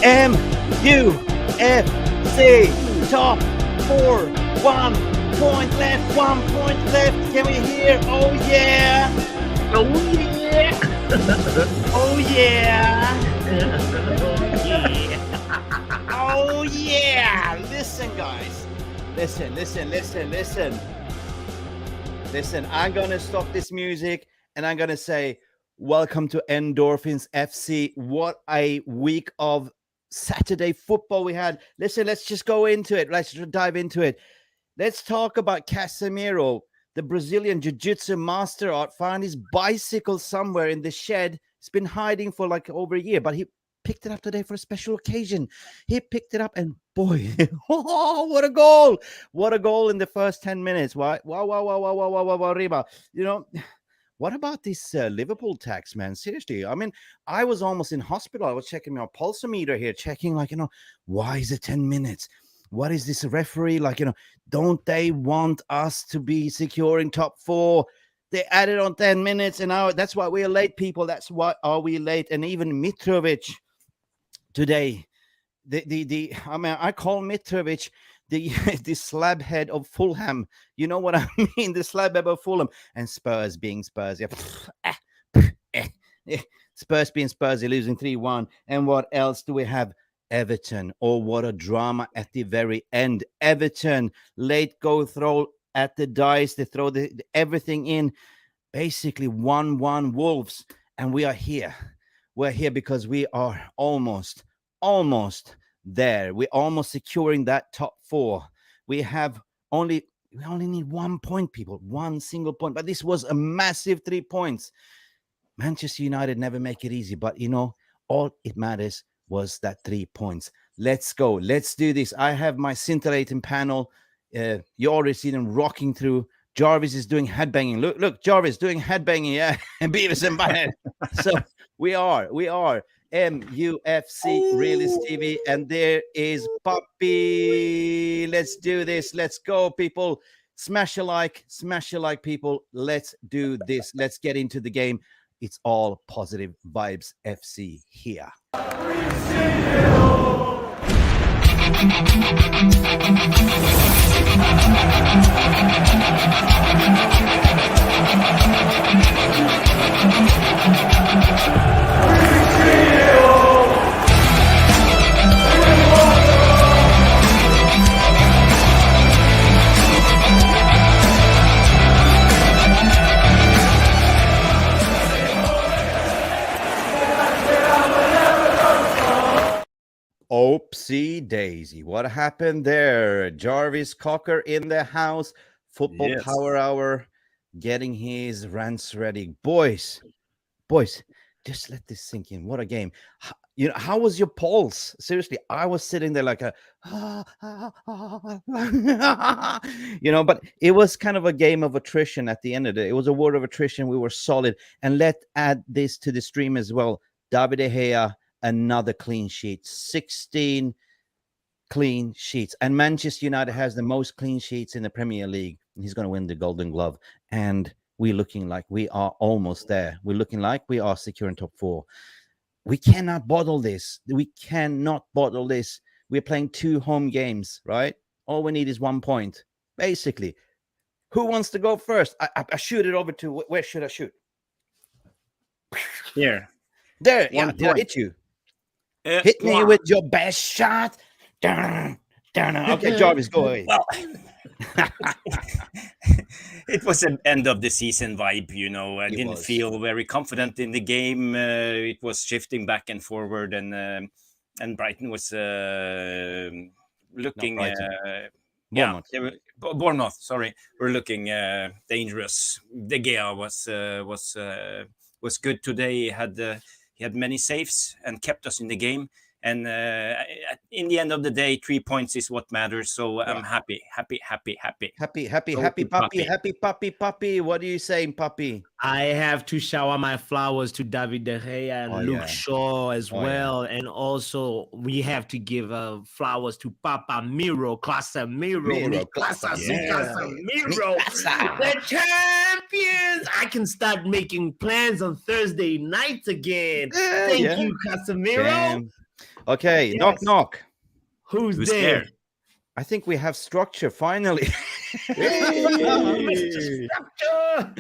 MUFC top 4, 1 point left, 1 point left. Can we hear? Oh yeah! Oh yeah! Oh yeah! Oh yeah! Oh yeah! Listen, guys. Listen. Listen, I'm gonna stop this music and I'm gonna say, welcome to Endorphins FC. What a week of Saturday football we had. Listen, let's just go into it. Let's dive into it. Let's talk about Casemiro, the Brazilian jiu-jitsu master art, found his bicycle somewhere in the shed. It's been hiding for like over a year, but he picked it up today for a special occasion. He picked it up and boy, oh, what a goal. What a goal in the first 10 minutes. Wow, Riba. You know, what about this Liverpool tax, man? Seriously, I mean, I was almost in hospital. I was checking my pulsometer here, checking like, why is it 10 minutes? What is this referee like? Don't they want us to be securing top 4? They added on 10 minutes and now that's why we're late, people. That's why are we late. And even Mitrovic today, I call Mitrovic the slab head of Fulham. You know what I mean? The slab head of Fulham. And Spurs being Spurs. Spurs being Spurs, they're losing 3-1. And what else do we have? Everton. Oh, what a drama at the very end. Everton, late go throw at the dice. They throw everything in. Basically 1-1 Wolves. And we are here. We're here because we are almost there. We're almost securing that top 4. We only need 1 point, people. 1 single point. But this was a massive 3 points. Manchester United never make it easy. But, all it matters was that 3 points. Let's go. Let's do this. I have my scintillating panel. You already see them rocking through. Jarvis is doing headbanging. Look, Jarvis doing headbanging. Yeah, and Beavis and Butthead. So we are MUFC Realist TV, and there is Pappi. Let's do this. Let's go, people. Smash a like, people. Let's do this. Let's get into the game. It's all positive vibes FC here. Oopsie daisy. What happened there? Jarvis Cocker in the house. Football Yes. Power Hour getting his rants ready. Boys, just let this sink in. What a game. How was your pulse? Seriously, I was sitting there like but it was kind of a game of attrition at the end of the day. It was a word of attrition. We were solid. And let's add this to the stream as well. David De Gea, another clean sheet, 16 clean sheets. And Manchester United has the most clean sheets in the Premier League. He's going to win the Golden Glove. And we're looking like we are almost there. We're looking like we are securing top 4. We cannot bottle this. We're playing 2 home games, right? All we need is 1 point, basically. Who wants to go first? I shoot it over to, where should I shoot? Here. There. Yeah, did I hit you? Hit me with your best shot. Okay, Jarvis, go away. Well, it was an end of the season vibe, I didn't feel very confident in the game. It was shifting back and forward, and Brighton was looking. Bournemouth. Sorry, we're looking dangerous. De Gea was good today. He had many saves and kept us in the game. And in the end of the day, 3 points is what matters. So I'm happy. Happy, Pappi. What are you saying, Pappi? I have to shower my flowers to David De Gea and Luke Shaw as well. Yeah. And also, we have to give flowers to Casemiro. The champions. I can start making plans on Thursday nights again. Thank you, Casemiro. Okay, knock, knock. Who's there? there? I think we have structure finally. Mr. Structure.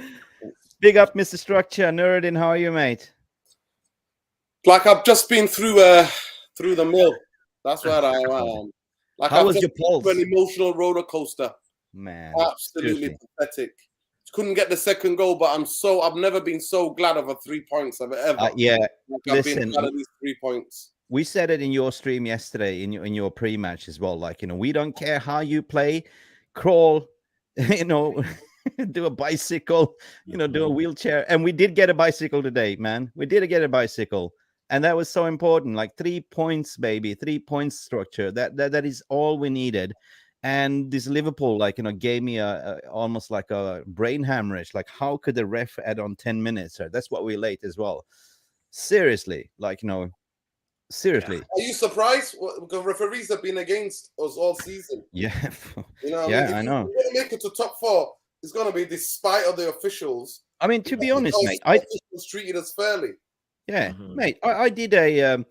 Big up, Mr. Structure. Nerdin, how are you, mate? Like I've just been through the mill. That's where I am. Like How I've was just your been through pulse? an emotional roller coaster. Man, Absolutely seriously. pathetic. Couldn't get the second goal, but I've never been so glad of a 3 points I've ever. Yeah, Like I've been listen, glad of these 3 points. we said it in your stream yesterday in your pre-match as well. Like, we don't care how you play, crawl, do a bicycle, do a wheelchair. And we did get a bicycle today, man. We did get a bicycle. And that was so important. Like 3 points, baby, 3 points structure. That is all we needed. And this Liverpool, gave me almost like a brain hemorrhage. Like, how could the ref add on 10 minutes? That's what we late as well. Seriously, seriously. Are you surprised? Because referees have been against us all season. Yeah. I know. If we're going to make it to top 4, it's going to be despite of the officials. I mean, to be honest, mate, officials treated us fairly. Yeah, mate. I did a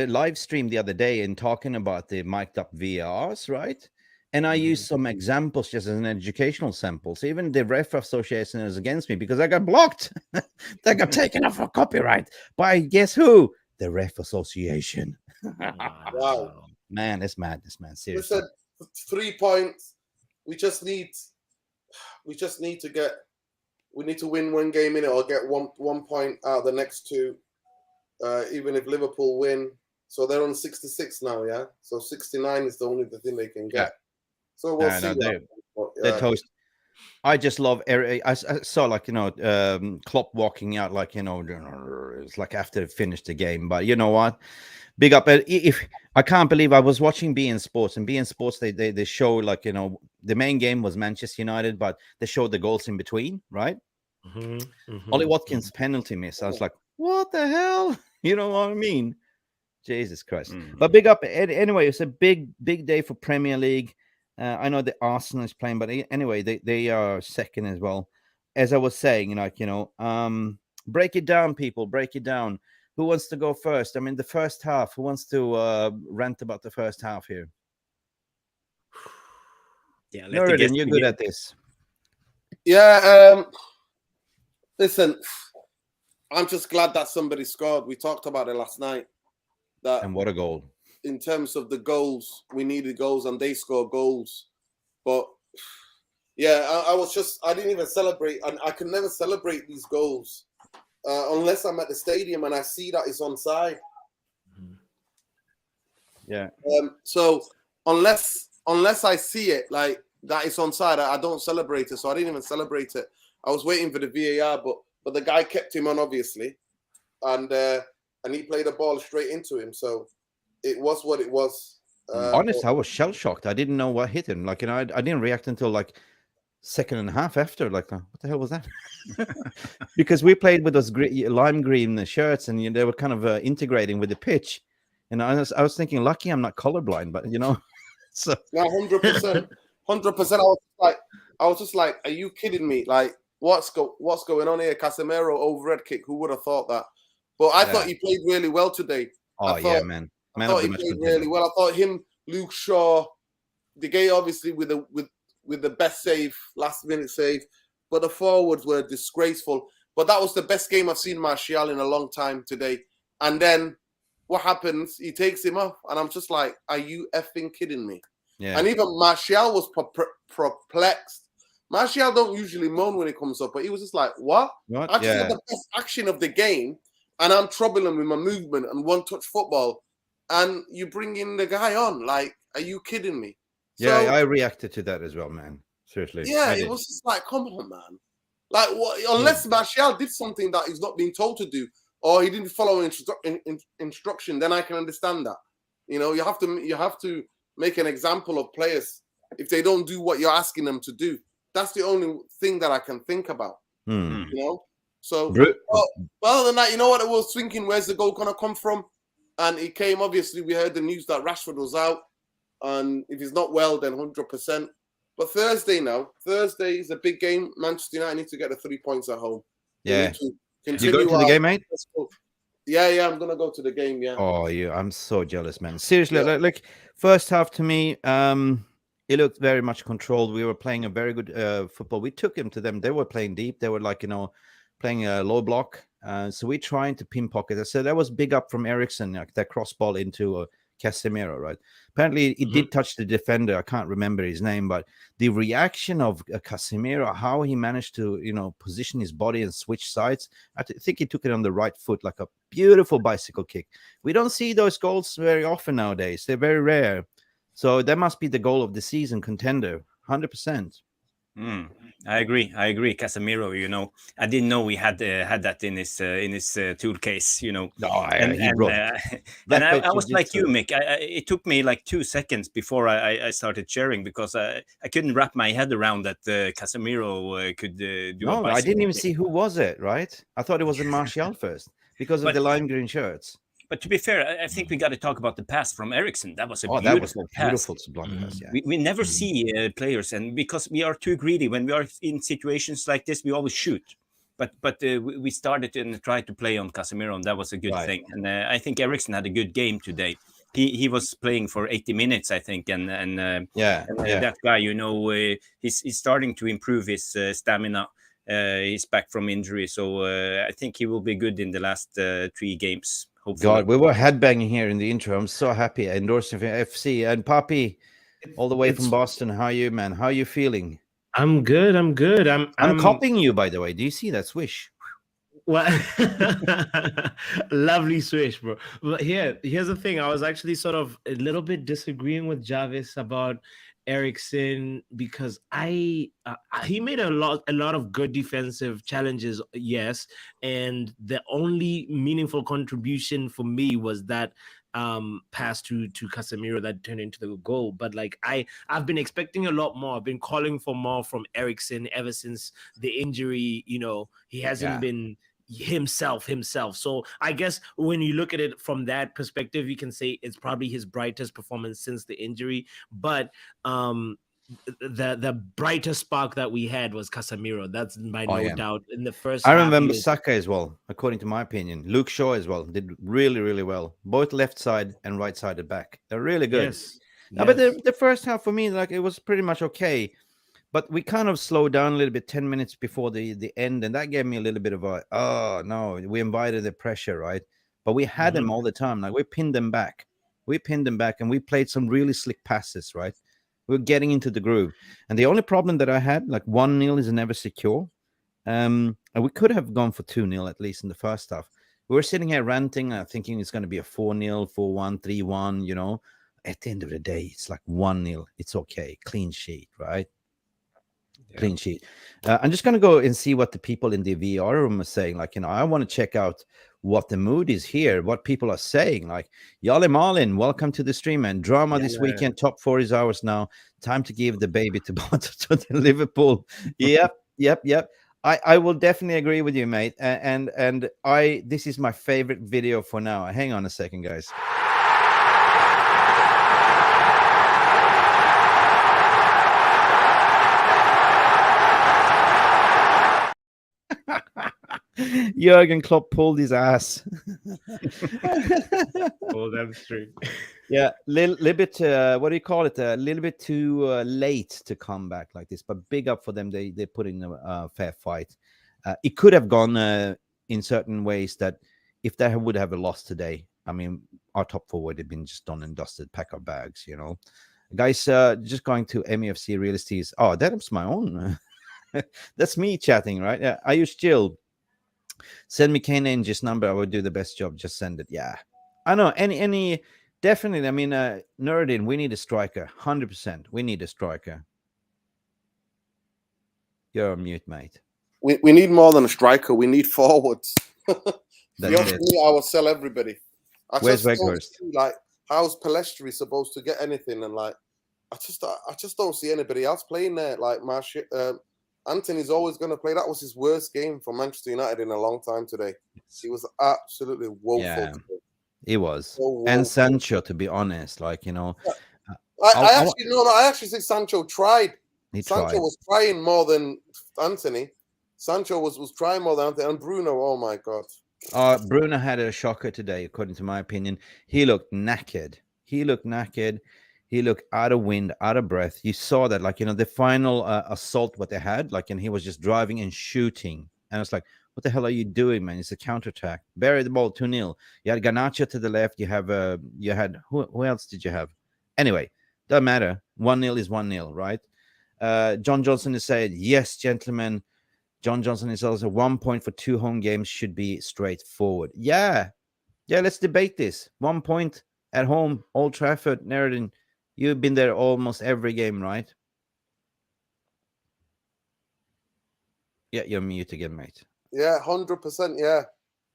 live stream the other day and talking about the mic'd up VRs, right? And I used some examples just as an educational sample. So even the ref association is against me because I got blocked. They got taken off for copyright by guess who? The ref association. Wow, man, that's mad. Seriously. We said 3 points. We need to win one game in it or get 1 point out of the next 2. Even if Liverpool win, so they're on 66 now, yeah. So 69 is the only thing they can get. Yeah. So we'll see. They're toast. I just love. I saw Klopp walking out it's like after they finished the game. But you know what? Big up. If I can't believe I was watching beIN Sports, and beIN Sports they show the main game was Manchester United, but they showed the goals in between, right? Ollie Watkins penalty miss. I was like, what the hell? You know what I mean? Jesus Christ. But big up. Anyway, it's a big day for Premier League. I know the Arsenal is playing, but anyway, they are second as well. As I was saying, break it down, people. Break it down. Who wants to go first? I mean, the first half. Who wants to rant about the first half here? Yeah, Nerdin, you're good at this. Yeah. Listen, I'm just glad that somebody scored. We talked about it last night. And what a goal. In terms of the goals, we needed goals and they scored goals. But yeah, I didn't even celebrate. And I can never celebrate these goals unless I'm at the stadium and I see that it's onside. Yeah. So unless I see it like that it's onside, I don't celebrate it. So I didn't even celebrate it. I was waiting for the VAR, but the guy kept him on, obviously. And he played the ball straight into him. So it was what it was. Honest, I was shell shocked. I didn't know what hit him. I didn't react until second and a half after. What the hell was that? Because we played with those lime green shirts, and they were kind of integrating with the pitch. And I was thinking, lucky I'm not colorblind, but so no, 100%, 100%. I was just like, are you kidding me? Like, what's going on here? Casemiro overhead kick. Who would have thought that? But I thought he played really well today. Man. I thought he played really well. I thought him, Luke Shaw, the guy obviously with the best save, last minute save, but the forwards were disgraceful. But that was the best game I've seen Martial in a long time today. And then what happens? He takes him off, and I'm just like, are you effing kidding me? Yeah. And even Martial was perplexed. Martial don't usually moan when it comes up, but he was just like, what? I just had the best action of the game, and I'm troubling him with my movement and one-touch football. And you bring in the guy on, like, are you kidding me? Yeah, I reacted to that as well, man. Seriously. Yeah, it was just like, come on, man. Like, what? Unless Martial did something that he's not being told to do, or he didn't follow instruction, then I can understand that. You have to make an example of players if they don't do what you're asking them to do. That's the only thing that I can think about. So, other than that, you know what I was thinking? Where's the goal gonna come from? And it came, obviously, we heard the news that Rashford was out. And if he's not well, then 100%. But Thursday is a big game. Manchester United need to get the 3 points at home. Yeah. You go to the game, mate? Yeah, I'm gonna go to the game. Yeah. Oh, I'm so jealous, man. Seriously, Yeah. like first half to me, it looked very much controlled. We were playing a very good football. We took him to them. They were playing deep. They were like, playing a low block. So we trying to pin pocket. So that was big up from Ericsson, like that cross ball into Casemiro, right? Apparently, it did touch the defender. I can't remember his name, but the reaction of Casemiro, how he managed to, position his body and switch sides. I think he took it on the right foot, like a beautiful bicycle kick. We don't see those goals very often nowadays. They're very rare. So that must be the goal of the season, contender, 100%. I agree. Casemiro, I didn't know he had that in his tool case. No, and I was like you, Mick. It took me like 2 seconds before I started cheering because I couldn't wrap my head around that Casemiro could do. No, I didn't even see who was it. Right, I thought it was Martial first because of the lime green shirts. But to be fair, I think we got to talk about the pass from Ericsson. That was a beautiful pass. sublime pass. Yeah. We never see players, and because we are too greedy when we are in situations like this, we always shoot. But we started and tried to play on Casemiro, and that was a good thing. And I think Ericsson had a good game today. He was playing for 80 minutes, I think, and that guy, he's starting to improve his stamina. He's back from injury, so I think he will be good in the last 3 games. Hopefully. God, we were headbanging here in the intro. I'm so happy endorsing FC and Pappi, all the way from Boston. How are you, man? How are you feeling? I'm good. I'm copying you, by the way. Do you see that swish? Well, lovely swish, bro. But here's the thing. I was actually sort of a little bit disagreeing with Jarvis about Ericsson because he made a lot of good defensive challenges, yes, and the only meaningful contribution for me was that pass to Casemiro that turned into the goal. But like I've been expecting a lot more. I've been calling for more from Ericsson ever since the injury. He hasn't been himself. So I guess when you look at it from that perspective, you can say it's probably his brightest performance since the injury. But the brightest spark that we had was Casemiro. That's by no doubt in the first. I remember Saka as well, according to my opinion. Luke Shaw as well did really, really well. Both left side and right sided back. They're really good. Yes. But the first half for me, like it was pretty much okay. But we kind of slowed down a little bit 10 minutes before the end, and that gave me a little bit of we invited the pressure, right? But we had them all the time. Like we pinned them back, and we played some really slick passes, right? We were getting into the groove. And the only problem that I had, like 1-0 is never secure. And we could have gone for 2-0 at least in the first half. We were sitting here ranting, thinking it's going to be a 4-0, 4-1, 3-1, At the end of the day, it's like 1-0. It's okay. Clean sheet, right? Clean sheet. I'm just going to go and see what the people in the VR room are saying. Like, I want to check out what the mood is here, what people are saying. Like, Yale Marlin, welcome to the stream, man. Drama this weekend. Top 4 is ours now. Time to give the baby to the Liverpool. Yep. I will definitely agree with you, mate. And this is my favorite video for now. Hang on a second, guys. Jurgen Klopp pulled his ass. Oh, that's true. Yeah, little bit. What do you call it? A little bit too late to come back like this, but big up for them. They put in a fair fight. It could have gone in certain ways that if they would have lost today, I mean, our top 4 would have been just done and dusted. Pack our bags, Guys, just going to Mufc Realist TV. Oh, that's my own. That's me chatting, right? Yeah. Are you still? Send me Kane Angel's number. I would do the best job. Just send it. Yeah, I know. Any definitely. I mean, Nerdin, we need a striker. 100%. We need a striker. You're on mute, mate. We need more than a striker. We need forwards. I will sell everybody. Where's Weghorst? Like, how's Pellistri supposed to get anything? And like, I just don't see anybody else playing there. Like Anthony's always going to play. That was his worst game for Manchester United in a long time today. He was absolutely woeful. Yeah, he was. So and Sancho, to be honest, like, I actually think Sancho tried. Sancho was trying more than Anthony. Sancho was trying more than Anthony. And Bruno, oh my God. Bruno had a shocker today, according to my opinion. He looked knackered. He looked knackered. He looked out of wind, out of breath. You saw that, like, the final assault, what they had, like, and he was just driving and shooting. And it's like, what the hell are you doing, man? It's a counterattack. Bury the ball 2-0. You had Garnacho to the left. You had who else did you have? Anyway, doesn't matter. 1-0 is 1-0, right? John Johnson is saying, yes, gentlemen. John Johnson is also 1 point for 2 home games should be straightforward. Yeah, let's debate this. 1 point at home, Old Trafford, Nerden. You've been there almost every game, right? Yeah, you're mute again, mate. Yeah, 100%. Yeah.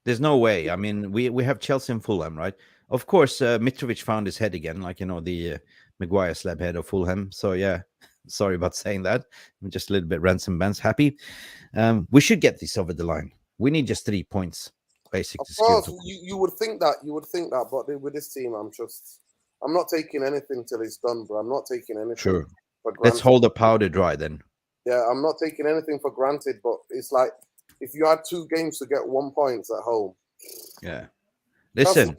There's no way. I mean, we have Chelsea and Fulham, right? Of course, Mitrovic found his head again, like, the Maguire slab head of Fulham. So, yeah, sorry about saying that. I'm just a little bit ransom bands happy. We should get this over the line. We need just 3 points, basically. Of course, you would think that. You would think that. But with this team, I'm not taking anything till it's done, bro. I'm not taking anything. Sure. Let's hold the powder dry then. Yeah, I'm not taking anything for granted, but it's like if you had 2 games to get 1 point at home. Yeah. Listen.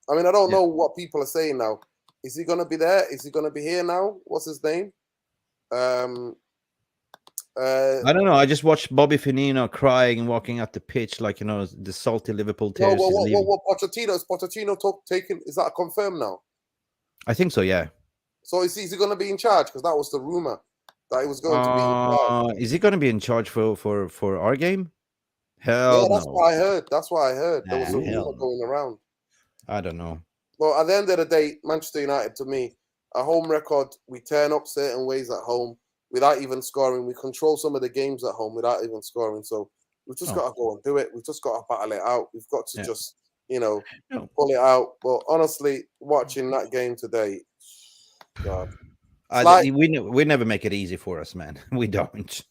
I mean, I don't know what people are saying now. Is he going to be there? Is he going to be here now? What's his name? I don't know. I just watched Bobby Firmino crying and walking up the pitch like, the salty Liverpool tears. What Pochettino? Is Pochettino taking? Is that confirmed now? I think so, yeah. So is he going to be in charge? Because that was the rumor that he was going to be in charge. Is he going to be in charge for our game? Hell that's no. what I heard. That's what I heard. There was a rumor going around. I don't know. Well, at the end of the day, Manchester United, to me, a home record, we turn up certain ways at home without even scoring. We control some of the games at home without even scoring. So we've just got to go and do it. We've just got to battle it out. We've got to just, pull it out. But honestly, watching that game today, God. We never make it easy for us, man. We don't.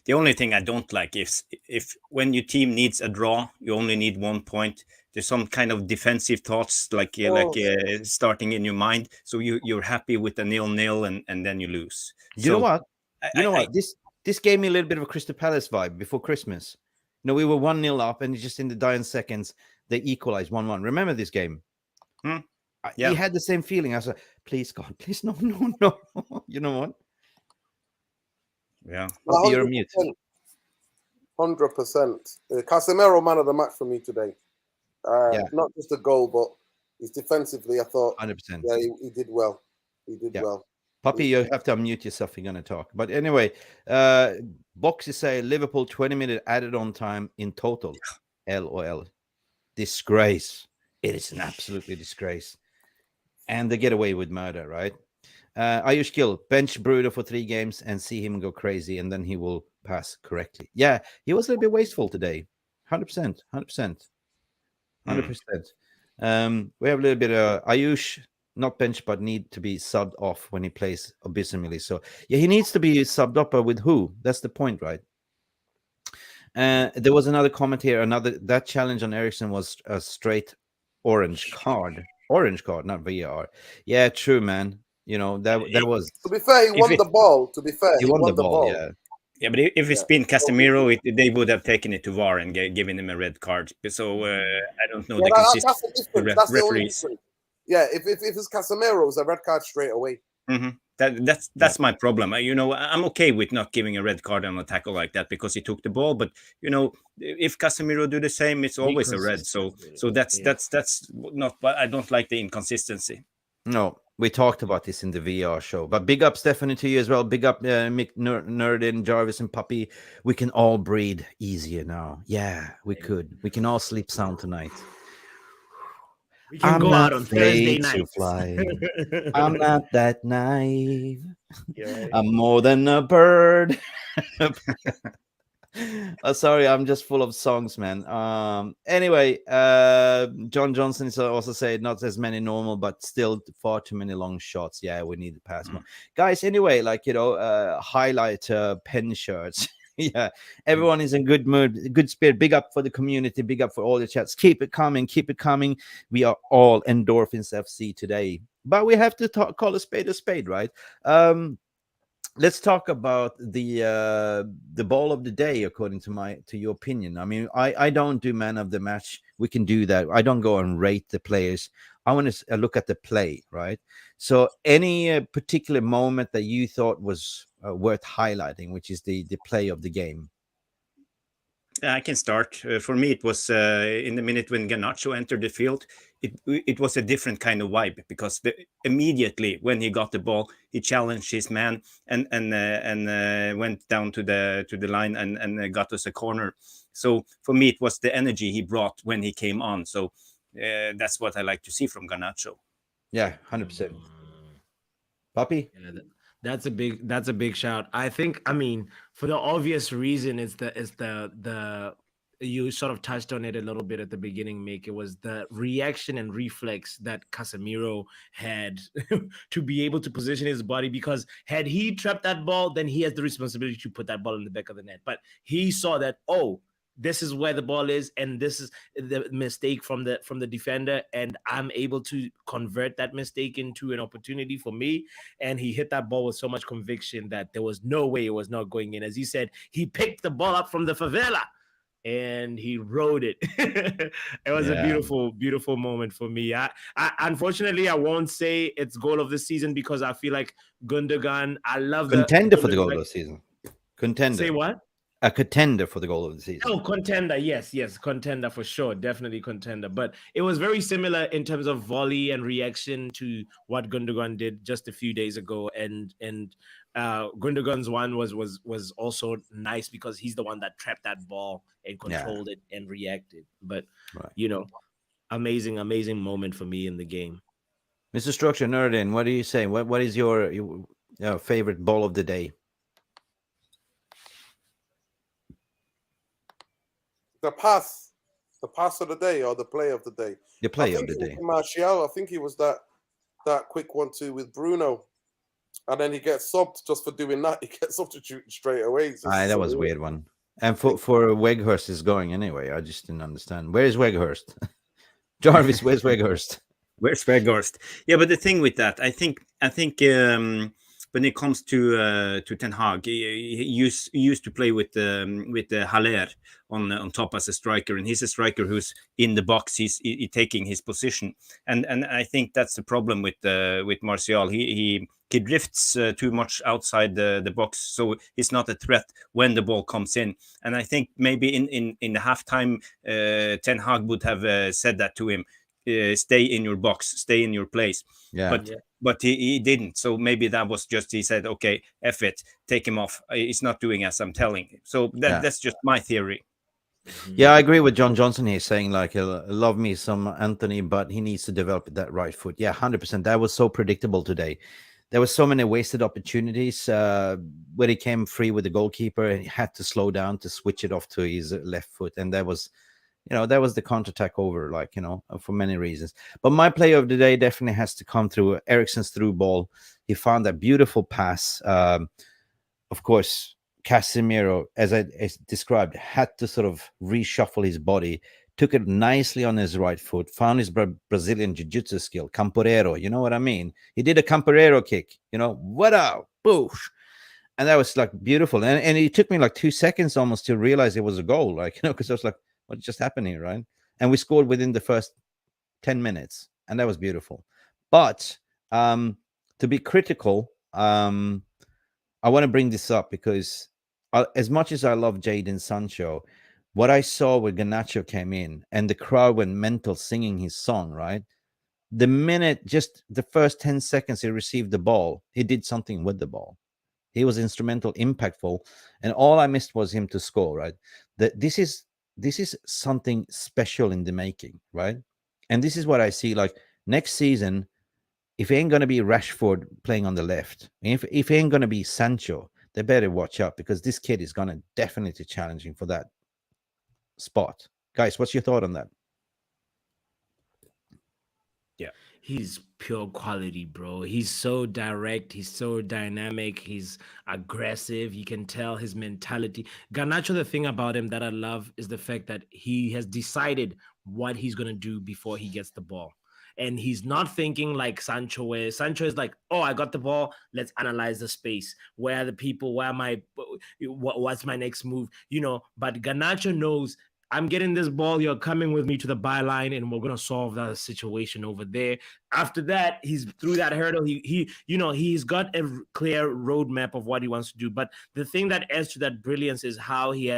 The only thing I don't like is if when your team needs a draw, you only need 1 point. There's some kind of defensive thoughts starting in your mind. So you're happy with the 0-0 and then you lose. You know what? This gave me a little bit of a Crystal Palace vibe before Christmas. We were 1-0 up, and just in the dying seconds they equalized 1-1. Remember this game? He had the same feeling. I was like, please God, please no. You know what? Yeah. You're mute. 100%. Casemiro, man of the match for me today. Not just a goal, but he's defensively, I thought. 100%. Yeah, he did well. He did well. Pappi, you have to unmute yourself if you're going to talk. But anyway, boxes say Liverpool 20-minute added on time in total. LOL. Disgrace. It is an absolutely disgrace. And they get away with murder, right? Ayush Gill, bench Bruno for 3 games and see him go crazy, and then he will pass correctly. Yeah, he was a little bit wasteful today. 100%. 100%. We have a little bit of Ayush, not bench, but need to be subbed off when he plays abysmally. So, yeah, he needs to be subbed up, but with who? That's the point, right? There was another comment here. That challenge on Eriksen was a straight orange card. Orange card, not VAR. Yeah, true, man. That was. To be fair, he won the ball. To be fair, he won the ball. Yeah. Yeah, but if it's been Casemiro, they would have taken it to VAR and given him a red card. So I don't know the consistency of the referees. Yeah, if it's Casemiro, it's a red card straight away. Mm-hmm. That's my problem. I'm okay with not giving a red card on a tackle like that because he took the ball. But if Casemiro do the same, it's always a red. So that's not. But I don't like the inconsistency. No, we talked about this in the VR show. But big up, Stephanie, to you as well. Big up, Mick, Nerdin, Jarvis, and Pappi. We can all breathe easier now. Yeah, we could. We can all sleep sound tonight. We can go out on Thursday night. I'm not that naive. Right. I'm more than a bird. Sorry, I'm just full of songs, man. Anyway, John Johnson is also saying not as many normal, but still far too many long shots. Yeah, we need to pass more. Guys, anyway, highlight pen shirts. Yeah, everyone is in good mood, good spirit. Big up for the community. Big up for all the chats. Keep it coming. Keep it coming. We are all Endorphins FC today, but we have to call a spade, right? let's talk about the ball of the day according to your opinion. I mean, I don't do man of the match. We can do that. I don't go and rate the players. I want to look at the play, right? So any particular moment that you thought was worth highlighting, which is the play of the game? I can start. For me, it was in the minute when Garnacho entered the field. It was a different kind of vibe because immediately when he got the ball, he challenged his man and went down to the line and got us a corner. So for me, it was the energy he brought when he came on. So that's what I like to see from Garnacho. Yeah, 100%. Pappi? Yeah, that's a big shout. I think, I mean, for the obvious reason, it's the you sort of touched on it a little bit at the beginning, Mick. It was the reaction and reflex that Casemiro had to be able to position his body, because had he trapped that ball, then he has the responsibility to put that ball in the back of the net. But he saw that, oh, this is where the ball is, and this is the mistake from the defender, and I'm able to convert that mistake into an opportunity for me. And he hit that ball with so much conviction that there was no way it was not going in. As he said, he picked the ball up from the favela and he rode it. It was a beautiful moment for me. I unfortunately I won't say it's goal of the season, because I feel like Gundogan, I love contender for the goal of the season. Contender. Say what? A contender for the goal of the season. Oh, contender. Yes, contender for sure. Definitely contender. But it was very similar in terms of volley and reaction to what Gundogan did just a few days ago. And Gundogan's one was also nice because he's the one that trapped that ball and controlled it and reacted. But, amazing moment for me in the game. Mr. Structure, Nerdin, what do you say? What is your favorite ball of the day? The pass of the day, or the play of the day? The play of the day. Martial, I think he was that quick 1-2 with Bruno, and then he gets subbed just for doing that. He gets substituted straight away. That was a weird one. And for Weghorst is going anyway. I just didn't understand. Where is Weghorst? Jarvis, where's Weghorst? Where's Weghorst? Yeah, but the thing with that, I think when it comes to Ten Hag, he used to play with Haller on top as a striker, and he's a striker who's in the box. He's taking his position, and I think that's the problem with Martial. He drifts too much outside the box, so he's not a threat when the ball comes in. And I think maybe in the halftime, Ten Hag would have said that to him. Stay in your box, stay in your place. But he didn't. So maybe that was just, he said, okay, F it, take him off. He's not doing as I'm telling him. So that's just my theory. Yeah, I agree with John Johnson here, saying like, love me some Anthony, but he needs to develop that right foot. Yeah, 100%. That was so predictable today. There were so many wasted opportunities where he came free with the goalkeeper and he had to slow down to switch it off to his left foot. And that was, that was the counter-attack over, for many reasons. But my play of the day definitely has to come through Eriksen's through ball. He found that beautiful pass. Of course, Casemiro, as I described, had to sort of reshuffle his body, took it nicely on his right foot, found his Brazilian jiu-jitsu skill, Camporero, you know what I mean? He did a Camporero kick, what up, boosh. And that was like beautiful. And it took me like 2 seconds almost to realize it was a goal, because I was like, what just happened here, right? And we scored within the first 10 minutes, and that was beautiful. But to be critical, I want to bring this up because as much as I love Jadon Sancho, what I saw when Garnacho came in and the crowd went mental singing his song, right? The minute, just the first 10 seconds he received the ball, he did something with the ball. He was instrumental, impactful, and all I missed was him to score, right? This is something special in the making, right? And this is what I see. Like next season, if it ain't going to be Rashford playing on the left, if it ain't going to be Sancho, they better watch out, because this kid is going to definitely challenging for that spot. Guys, what's your thought on that? Yeah, he's pure quality, bro. He's so direct. He's so dynamic. He's aggressive. You can tell his mentality. Garnacho, the thing about him that I love is the fact that he has decided what he's going to do before he gets the ball. And he's not thinking like Sancho, where Sancho is like, oh, I got the ball, let's analyze the space. Where are the people? Where am I? What's my next move? But Garnacho knows, I'm getting this ball. You're coming with me to the byline, and we're gonna solve that situation over there. After that, he's through that hurdle. He's got a clear roadmap of what he wants to do. But the thing that adds to that brilliance is how he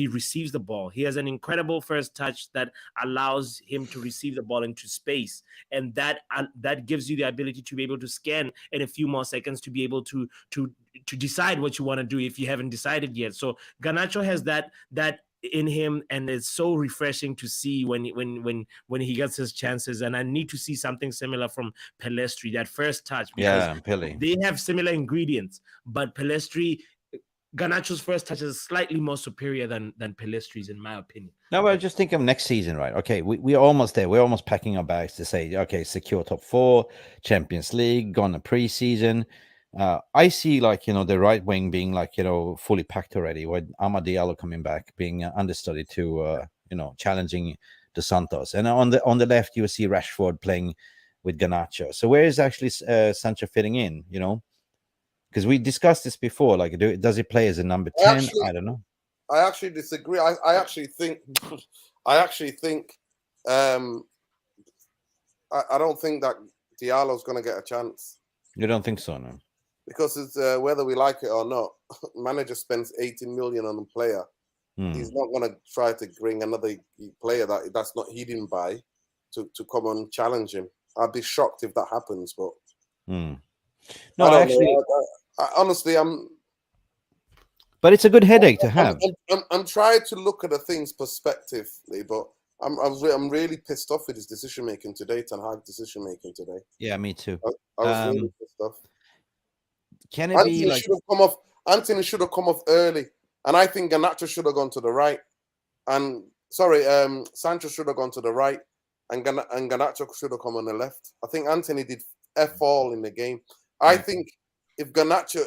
receives the ball. He has an incredible first touch that allows him to receive the ball into space, and that gives you the ability to be able to scan in a few more seconds to be able to decide what you want to do if you haven't decided yet. So Garnacho has that in him, and it's so refreshing to see when he gets his chances. And I need to see something similar from Pellistri, that first touch, because they have similar ingredients, but Garnacho's first touch is slightly more superior than Pellistri's, in my opinion. No, but just think of next season, right? Okay, we're almost there. We're almost packing our bags to say, okay, secure top 4, Champions League, gone a preseason. I see, the right wing being fully packed already, with Amad Diallo coming back, being understudy to challenging Dos Santos, and on the left you will see Rashford playing with Garnacho. So where is actually Sancho fitting in? Because we discussed this before. Does he play as a number 10? I don't know. I actually disagree. I actually think I don't think that Diallo's going to get a chance. You don't think so, no? Because it's whether we like it or not, manager spends 18 million on a player. He's not going to try to bring another player that's not he didn't buy to come and challenge him. I'd be shocked if that happens. But no, actually, honestly, But it's a good headache to have. I'm trying to look at the things prospectively, but I'm really pissed off with his decision making today, Ten Hag decision making today. Yeah, me too. I was really pissed off. Can it be like Anthony should have come off early, and I think Garnacho should have gone to the right, and Sancho should have gone to the right, and Garnacho should have come on the left. I think Anthony did F all in the game. I think if Garnacho,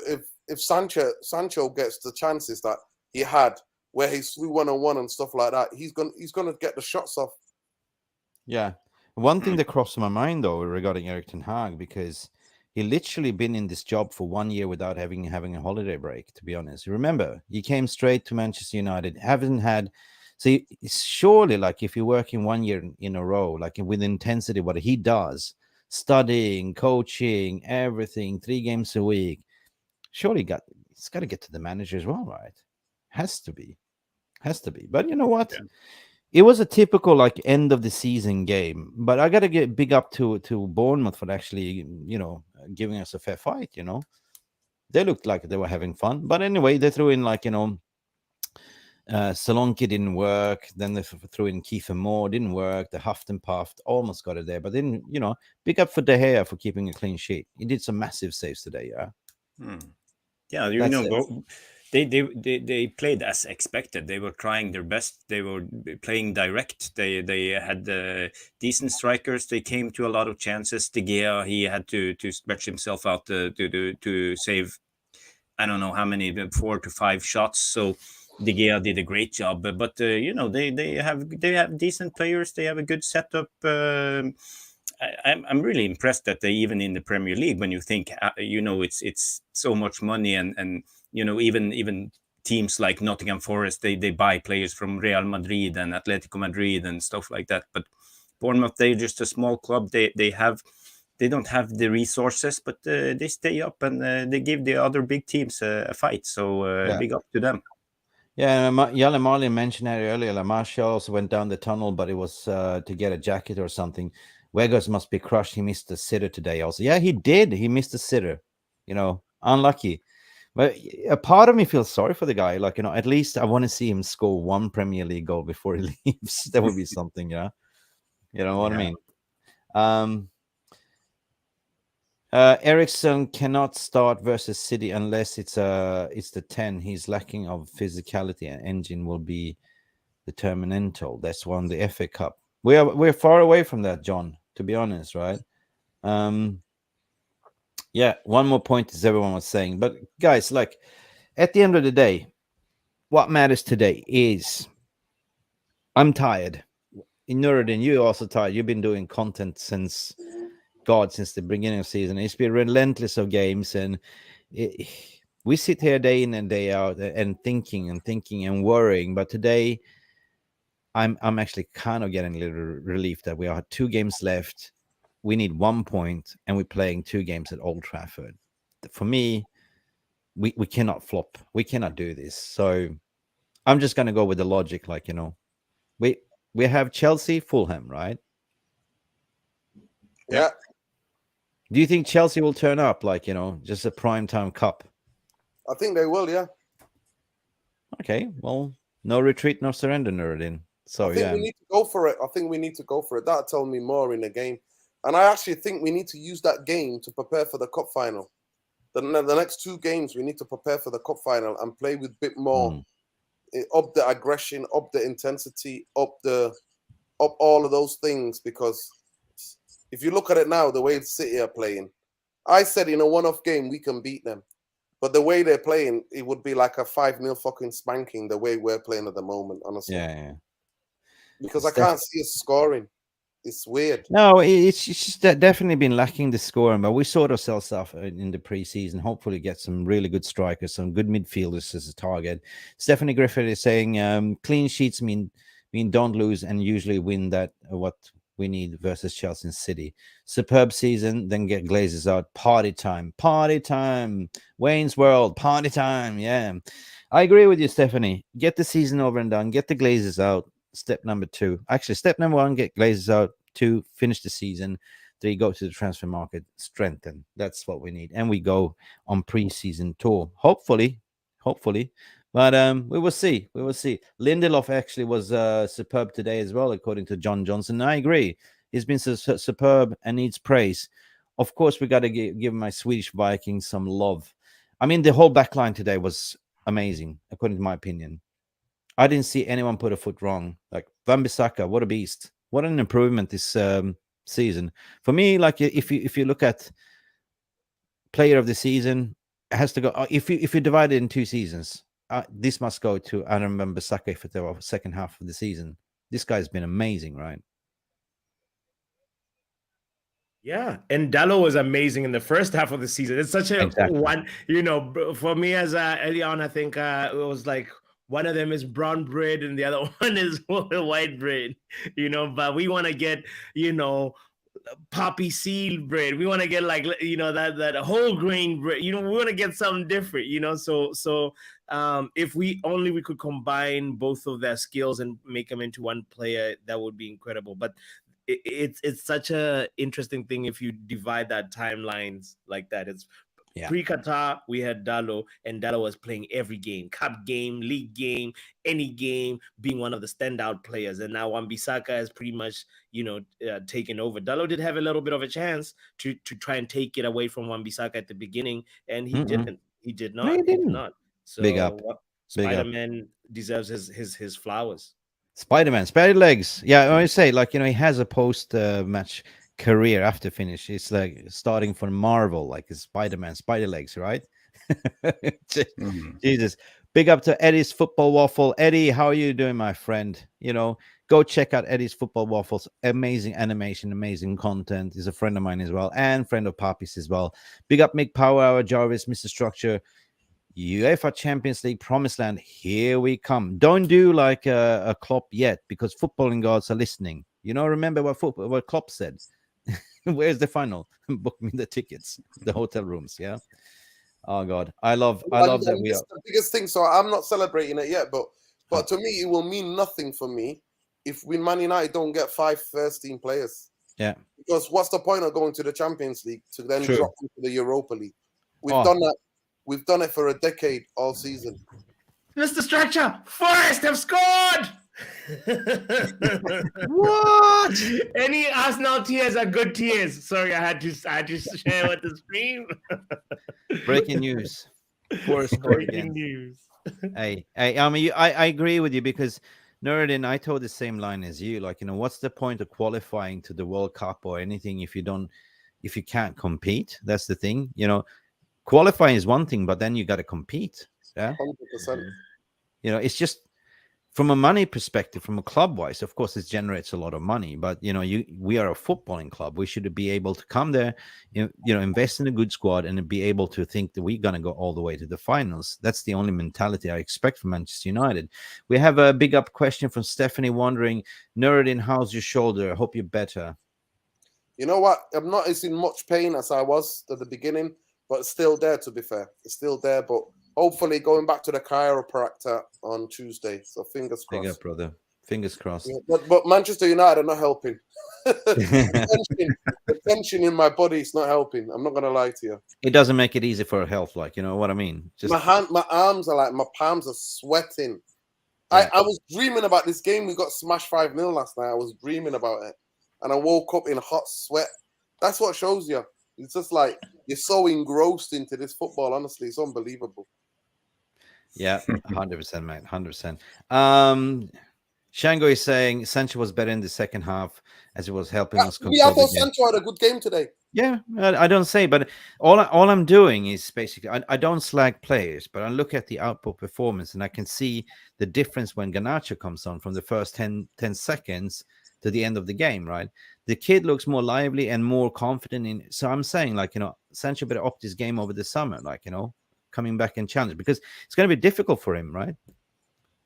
if Sancho gets the chances that he had, where he's through 1-on-1 and stuff like that, he's gonna get the shots off. Yeah, one thing that crossed my mind though regarding Erik ten Hag, because he literally been in this job for 1 year without having a holiday break. To be honest, remember he came straight to Manchester United, haven't had. So surely, like if you're working 1 year in a row, like with intensity, what he does, studying, coaching, everything, 3 games a week, surely it's got to get to the manager as well, right? Has to be. But you know what? Yeah. It was a typical like end of the season game. But I got to get big up to Bournemouth for actually, giving us a fair fight. They looked like they were having fun. But anyway, they threw in Solanke didn't work. Then they threw in Kiefer Moore, didn't work. They huffed and puffed, almost got it there, but didn't. Big up for De Gea for keeping a clean sheet. He did some massive saves today. Yeah. Yeah, they played as expected. They were trying their best. They were playing direct. They had decent strikers. They came to a lot of chances. De Gea, he had to stretch himself out to save, I don't know how many, 4 to 5 shots. So De Gea did a great job. But they have decent players. They have a good setup. I'm really impressed that they, even in the Premier League, when you think it's so much money, and even teams like Nottingham Forest, they buy players from Real Madrid and Atletico Madrid and stuff like that. But Bournemouth, they're just a small club. They don't have the resources, but they stay up and they give the other big teams a fight. So big up to them. Yeah, Yale Marlin mentioned that earlier. La Marcia also went down the tunnel, but it was to get a jacket or something. Weghorst must be crushed. He missed the sitter today also. Yeah, he did. He missed the sitter. Unlucky. But a part of me feels sorry for the guy. At least I want to see him score 1 Premier League goal before he leaves. That would be something, yeah. You know what I mean? Eriksen cannot start versus City unless it's the 10. He's lacking of physicality, and engine will be determinantal. That's won the FA Cup. We're far away from that, John, to be honest, right? Yeah, one more point as everyone was saying. But guys, at the end of the day, what matters today is I'm tired. Nuruddin, you also tired. You've been doing content since the beginning of the season. It's been relentless of games, and we sit here day in and day out and thinking and worrying. But today, I'm actually kind of getting a little relief that we have 2 games left. We need 1 point, and we're playing 2 games at Old Trafford. For me, we cannot flop. We cannot do this. So I'm just gonna go with the logic, like, we have Chelsea, Fulham, right? Yeah. Do you think Chelsea will turn up, like, just a primetime cup? I think they will, yeah. Okay, well, no retreat, no surrender, Nuruddin. So I think we need to go for it. I think we need to go for it. That told me more in the game. And I actually think we need to use that game to prepare for the cup final. The next 2 games, we need to prepare for the cup final and play with a bit more up the aggression, up the intensity, up all of those things. Because if you look at it now, the way City are playing, I said in a one-off game we can beat them. But the way they're playing, it would be like a 5-0 fucking spanking the way we're playing at the moment, honestly. Yeah. Because I can't see us scoring. It's weird. No, it's just definitely been lacking the scoring, but we sort ourselves off in the preseason. Hopefully, get some really good strikers, some good midfielders as a target. Stephanie Griffith is saying clean sheets mean don't lose and usually win. That what we need versus Chelsea and City. Superb season, then get Glazers out. Party time, Wayne's World, party time. Yeah, I agree with you, Stephanie. Get the season over and done. Get the Glazers out. Step number 2. Actually, step number 1, get Glazers out. 2, finish the season. 3, go to the transfer market, strengthen. That's what we need. And we go on pre-season tour. Hopefully. But we will see. Lindelof actually was superb today as well, according to John Johnson. And I agree. He's been superb and needs praise. Of course, we got to give my Swedish Vikings some love. I mean, the whole back line today was amazing, according to my opinion. I didn't see anyone put a foot wrong. Like Wan-Bissaka, what a beast! What an improvement this season. For me, like if you look at player of the season, it has to go. If you divide it in 2 seasons, this must go to Aaron Wan-Bissaka for the second half of the season. This guy's been amazing, right? Yeah, and Dallo was amazing in the first half of the season. It's such a one, for me as early on, I think it was like one of them is brown bread and the other one is white bread, but we want to get, poppy seed bread. We want to get like, that whole grain bread, we want to get something different, so if we could combine both of their skills and make them into one player, that would be incredible. But it's such a interesting thing if you divide that timelines like that. It's pre-Qatar, we had Dallo, and Dallo was playing every game, cup game, league game, any game, being one of the standout players. And now Wan-Bissaka has pretty much, taken over. Dallo did have a little bit of a chance to try and take it away from Wan-Bissaka at the beginning, and he didn't. He did not. No, he didn't. So Big up. Spider-Man deserves his flowers. Spider-Man, spider legs. Yeah, I always say, like, he has a post-match career after finish. It's like starting from Marvel, like a Spider-Man, spider legs, right? Jesus. Big up to Eddie's Football Waffle. Eddie, how are you doing, my friend? Go check out Eddie's Football Waffles. Amazing animation, amazing content. He's a friend of mine as well, and friend of Pappi's as well. Big up Mick Power Hour, Jarvis, Mr. Structure. UEFA Champions League Promised Land, here we come. Don't do like a Klopp yet, because footballing gods are listening. Remember what Klopp said. Where's the final? Book me the tickets, the hotel rooms. Yeah. Oh God, I love that we are the biggest thing. So I'm not celebrating it yet, but to me, it will mean nothing for me if we Man United don't get 5 first-team players. Yeah. Because what's the point of going to the Champions League to then drop into the Europa League? We've done that. We've done it for a decade all season. Mr. Structure, Forest have scored! What? Any Arsenal tears are good tears. Sorry, I had to share with the stream. Breaking news. Forest scored again. News. Hey, I mean, I agree with you, because Nuruddin, I told the same line as you. Like, what's the point of qualifying to the World Cup or anything if you can't compete? That's the thing. Qualifying is one thing, but then you got to compete. Yeah, 100%. It's just from a money perspective, from a club wise, of course, it generates a lot of money. But we are a footballing club. We should be able to come there, invest in a good squad, and be able to think that we're gonna go all the way to the finals. That's the only mentality I expect from Manchester United. We have a big up question from Stephanie wondering, Nuruddin, how's your shoulder? I hope you're better. You know what? I'm not as in much pain as I was at the beginning, but it's still there. To be fair, it's still there, but. Hopefully, going back to the chiropractor on Tuesday. So fingers crossed. Big up, brother. Fingers crossed. Yeah, but Manchester United are not helping. the tension in my body is not helping. I'm not going to lie to you. It doesn't make it easy for health, like, you know what I mean? Just my arms are like, my palms are sweating. Yeah. I was dreaming about this game. We got smashed 5-0 last night. I was dreaming about it. And I woke up in hot sweat. That's what shows you. It's just like you're so engrossed into this football. Honestly, it's unbelievable. Yeah, 100%, mate, 100%. Shango is saying Sancho was better in the second half as it was helping us control. Yeah, I thought Sancho had a good game today. Yeah, I don't say, but all I'm doing is basically I don't slag players, but I look at the output performance and I can see the difference when Garnacho comes on from the first 10 seconds to the end of the game, right? The kid looks more lively and more confident in. So I'm saying, like, Sancho better opt his game over the summer, like, coming back and challenge, because it's going to be difficult for him, right?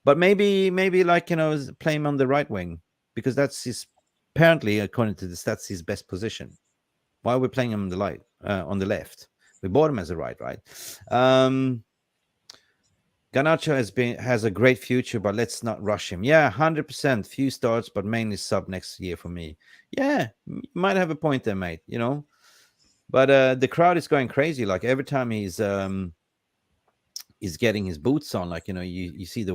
But maybe like, play him on the right wing, because that's apparently, according to the stats, his best position. Why are we playing him on the left? We bought him as a right. Garnacho has a great future, but let's not rush him. Yeah, 100%. Few starts, but mainly sub next year for me. Yeah, you might have a point there, mate. But the crowd is going crazy. Like every time he's getting his boots on, like, you see the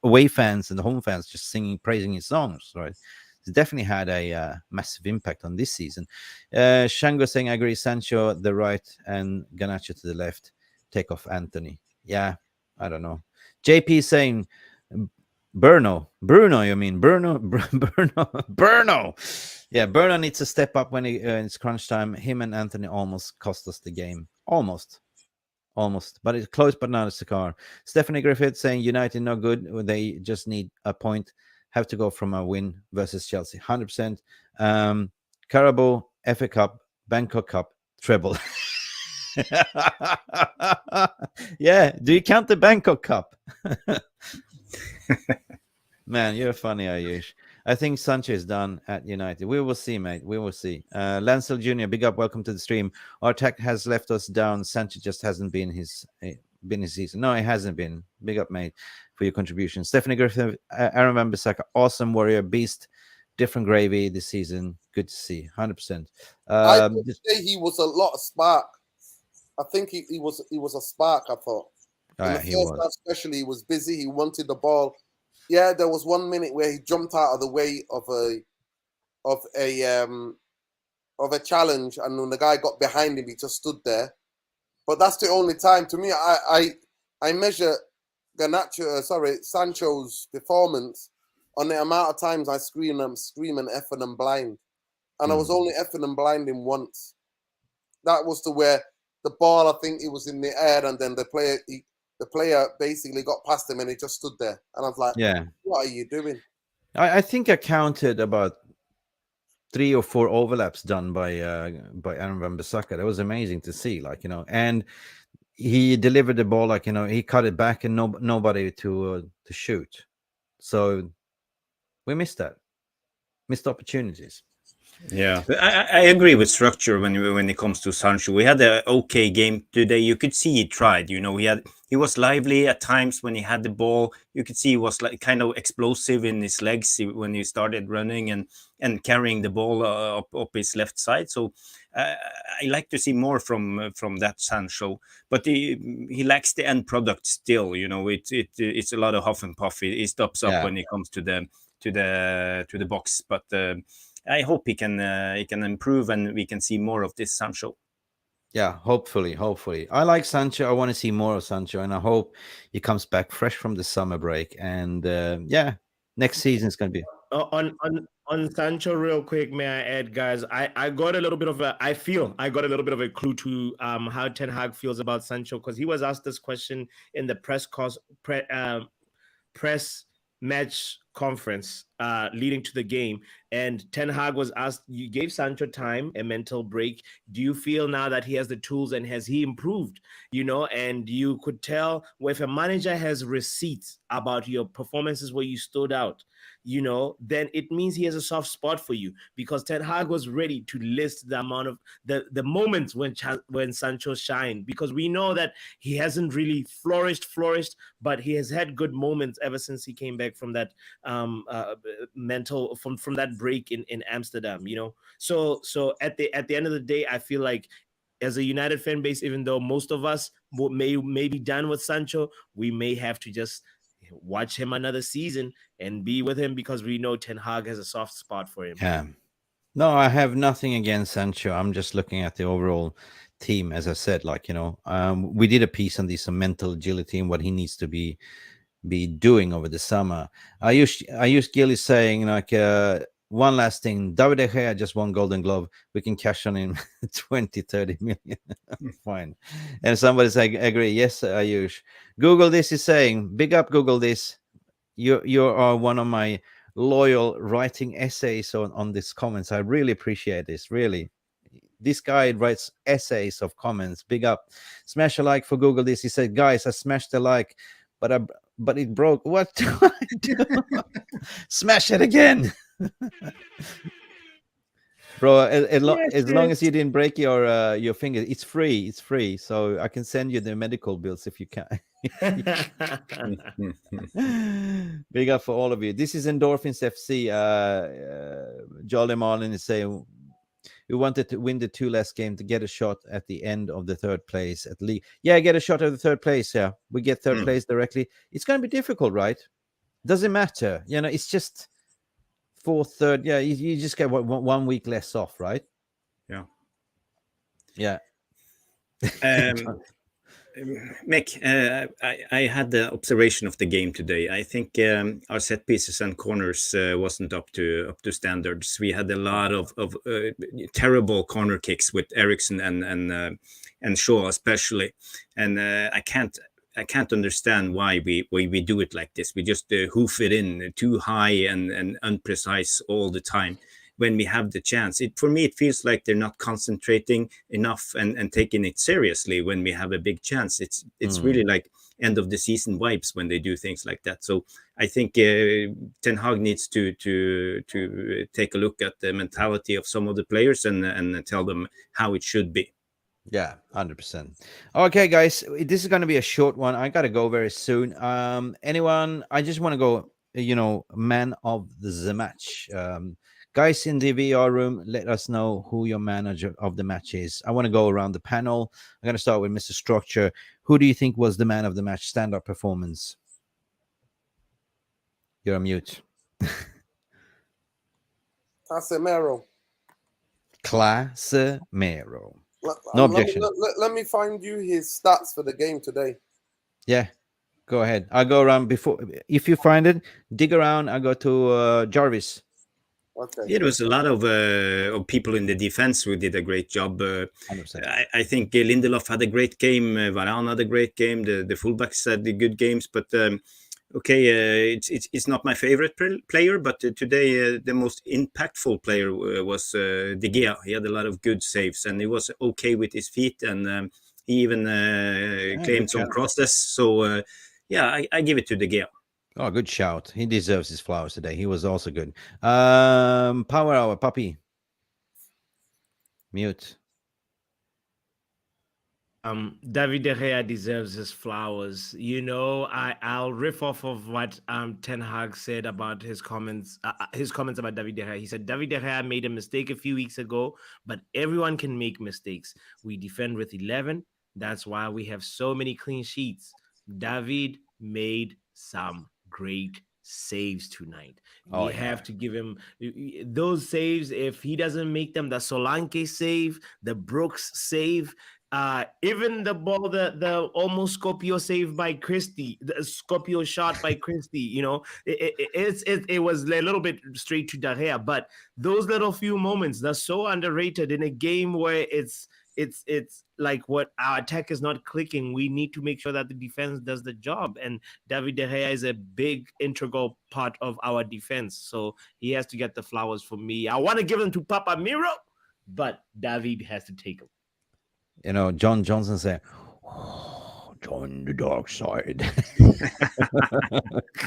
away fans and the home fans just singing, praising his songs, right? It's definitely had a massive impact on this season. Shango saying, I agree, Sancho the right and Garnacho to the left. Take off Anthony. Yeah, I don't know. JP saying, Bruno, you mean Bruno? Yeah, Bruno needs to step up when it's crunch time. Him and Anthony almost cost us the game. Almost, but it's close, but not a cigar. Stephanie Griffith saying United no good. They just need a point. Have to go from a win versus Chelsea. 100%. Carabao, FA Cup, Bangkok Cup, treble. Yeah, do you count the Bangkok Cup? Man, you're funny, Ayush. I think Sancho is done at United. We will see, mate. We will see. Lancel Jr., big up. Welcome to the stream. Our tech has left us down. Sancho just hasn't been his season. No, it hasn't been. Big up, mate, for your contribution. Stephanie Griffin, Aaron Van Bissaka, awesome warrior, beast, different gravy this season. Good to see. 100%. I would say he was a lot of spark. I think he was a spark, I thought. In the first half especially, he was busy. He wanted the ball. Yeah, there was 1 minute where he jumped out of the way of a challenge, and when the guy got behind him, he just stood there. But that's the only time. To me, I measure Sancho's performance on the amount of times I scream and effing and blind, and I was only effing and blinding once. That was to where the ball, I think it was in the air, and then the player basically got past him and he just stood there. And I was like, yeah, what are you doing? I think I counted about 3 or 4 overlaps done by Aaron Van Bissaka. That was amazing to see, like, and he delivered the ball, like, he cut it back and nobody to shoot. So we missed opportunities. Yeah, I agree with structure when it comes to Sancho. We had an okay game today. You could see he tried. He was lively at times when he had the ball. You could see he was like kind of explosive in his legs when he started running and carrying the ball up his left side. So I like to see more from that Sancho, but he lacks the end product still. It's a lot of huff and puff. He stops up when it comes to the box, but. I hope he can improve and we can see more of this Sancho. Yeah, hopefully. I like Sancho. I want to see more of Sancho, and I hope he comes back fresh from the summer break. And next season is going to be on Sancho. Real quick, may I add, guys? I got a little bit of a clue to how Ten Hag feels about Sancho, because he was asked this question in the press press match conference leading to the game, and Ten Hag was asked, you gave Sancho time, a mental break. Do you feel now that he has the tools and has he improved? And you could tell if a manager has receipts about your performances where you stood out, then it means he has a soft spot for you, because Ten Hag was ready to list the amount of the moments when Sancho shined, because we know that he hasn't really flourished, but he has had good moments ever since he came back from that mental from that break in Amsterdam. So at the end of the day, I feel like as a United fan base, even though most of us may be done with Sancho, we may have to just watch him another season and be with him, because we know Ten Hag has a soft spot for him. Yeah. No, I have nothing against Sancho. I'm just looking at the overall team, as I said. We did a piece on this mental agility and what he needs to be doing over the summer. I used Gilly saying one last thing. David De Gea just won Golden Glove. We can cash on him 20-30 million. Fine. And somebody say agree. Yes, Ayush. Google this is saying, big up Google this. You are one of my loyal writing essays on these comments. I really appreciate this. Really. This guy writes essays of comments. Big up. Smash a like for Google this. He said, guys, I smashed the like, but it broke. What do I do? Smash it again. Bro, as long as you didn't break your finger, it's free. So I can send you the medical bills if you can. Big up for all of you. This is Endorphins FC. Jolly Marlin is saying we wanted to win the 2 last game to get a shot at the end of the third place at league. Yeah, get a shot at the third place. Yeah, we get third place directly. It's going to be difficult, right? Doesn't matter. It's just fourth, third. Yeah, you just get 1 week less off, right? Yeah. Mick, I had the observation of the game today. I think our set pieces and corners wasn't up to standards. We had a lot of terrible corner kicks with Eriksen and Shaw especially, and I can't understand why we do it like this. We just hoof it in too high and unprecise all the time. When we have the chance, for me it feels like they're not concentrating enough and taking it seriously when we have a big chance. It's really like end of the season vibes when they do things like that. So I think Ten Hag needs to take a look at the mentality of some of the players and tell them how it should be. Yeah, 100%. Okay, guys, this is going to be a short one. I got to go very soon. Anyone? I just want to go, man of the match. Guys in the VR room, let us know who your manager of the match is. I want to go around the panel. I'm going to start with Mr. Structure. Who do you think was the man of the match? Stand-up performance. You're on mute. Casemiro. Casemiro. No objection. Let me find you his stats for the game today. Yeah, go ahead. I'll go around before. If you find it, dig around. I'll go to Jarvis. Okay. Yeah, there was a lot of people in the defense who did a great job. I think Lindelof had a great game. Varane had a great game. The fullbacks had the good games. But it's not my favorite player. But today the most impactful player was De Gea. He had a lot of good saves and he was okay with his feet. And he even claimed some crosses. So, I give it to De Gea. Oh, good shout. He deserves his flowers today. He was also good. Power Hour, Pappi. Mute. David De Gea deserves his flowers. I'll riff off of what Ten Hag said about his comments about David De Gea. He said David De Gea made a mistake a few weeks ago, but everyone can make mistakes. We defend with 11. That's why we have so many clean sheets. David made some great saves tonight. We have to give him those saves. If he doesn't make them, the Solanke save, the Brooks save, even the ball, the almost Scorpio save by Christie, the Scorpio shot by Christie, it was a little bit straight to De Gea, but those little few moments, they're so underrated in a game where it's it's like what our attack is not clicking. We need to make sure that the defense does the job, and David De Gea is a big integral part of our defense, so he has to get the flowers for me. I want to give them to Pappi, but David has to take them. You know, John Johnson said, oh, join the dark side.